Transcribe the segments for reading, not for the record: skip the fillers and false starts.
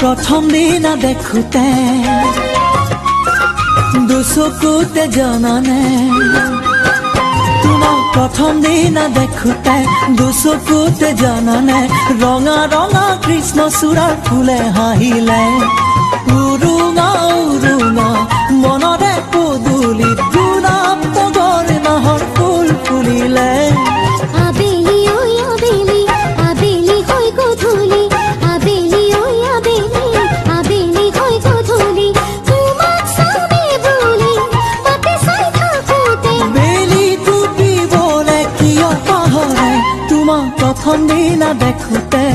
প্ৰথম দিনা দেখোতে দুচকুতে জানানে তোমাক প্ৰথম দিনা দেখোতে দুচকুতে জানানে ৰঙা ৰঙা কৃষ্ণচূড়াৰ ফুলে হাঁহিলে উৰুঙা উৰুঙা মনৰে পদূলি গোলাপ তগৰ নাহৰ ফুল ফুলিলে আবেলি ঐ আবেলি আবেলি হয় গধূলি আবেলি ঐ আবেলি আবেলি হয় গধূলি তোমাক চামে বুলি বাটে চাই থাকোতে বেলি টুপিবলে কিয় পাহৰে তোমাক প্ৰথম দিনা দেখোতে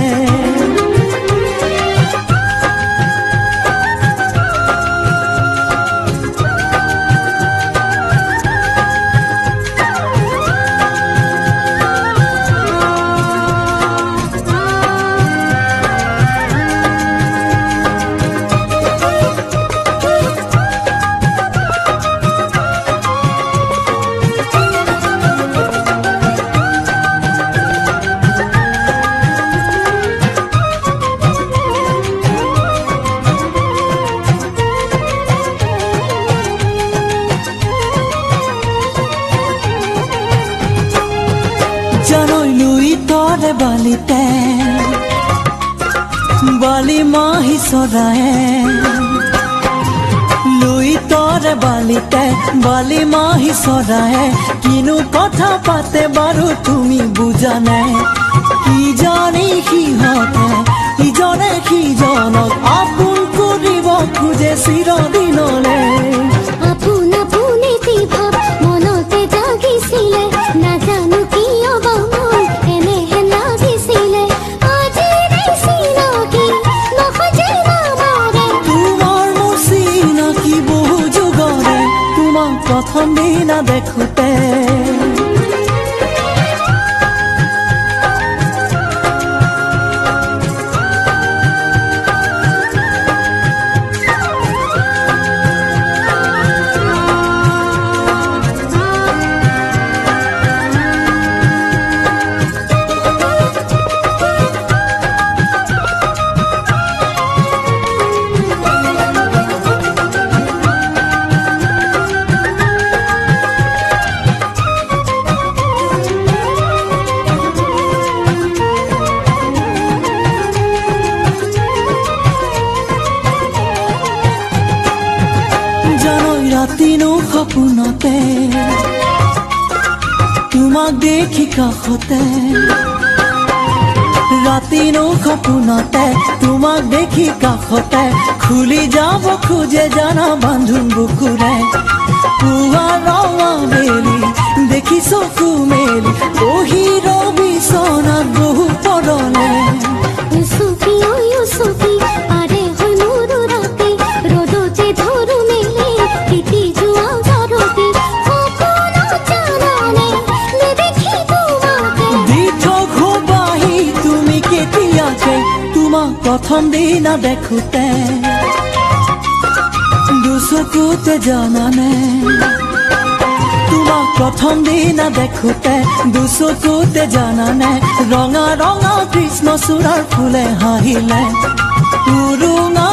তৰে বালিতে বালি মাহি চৰায়ে লুই তৰে বালিতে বালি মাহি চৰায়ে কিনো কথা পাতে বাৰু তুমি বুজা নাই কি জানি সিহঁতে ইজনে সিজনক আপোন কৰিব খোজে চিৰদিনলে আপোন আপোন এটি ভাৱ মনতে জাগিছিলে নাজানো কিয় বা মোৰ এনেহে লাগিছিলে আজি চিনাকি নহজে নামাৰে তোমাৰ মোৰ চিনাকি বহু যুগৰে তোমাক প্ৰথম দিনা দেখোতে ৰাতিনো সপোনতে তোমাক দেখি কাষতে ৰাতিনো সপোনতে তোমাক দেখি কাষতে খুলি যাব খোজে জানা বান্ধোন বুকুৰে পুৱা ৰঙা বেলি দেখি চকু মেলি বহি বিচনাত বহু পৰলে উচুকি ঐ উচুকি আৰে হৈ মোৰ ৰাতি ৰ'দতে ধৰো মেলি তিতি যোৱা গাৰতি সপোনত জানানে নেদেখি তোমাকে দি থক বাহি তুমি কেতিয়াকে তোমাক প্ৰথম দিনা দেখোতে দুচকুতে জানানে তোমাক প্ৰথম দিনা দেখোতে দুচকুতে জানানে ৰঙা ৰঙা কৃষ্ণচূড়াৰ ফুলে হাঁহিলে উৰুঙা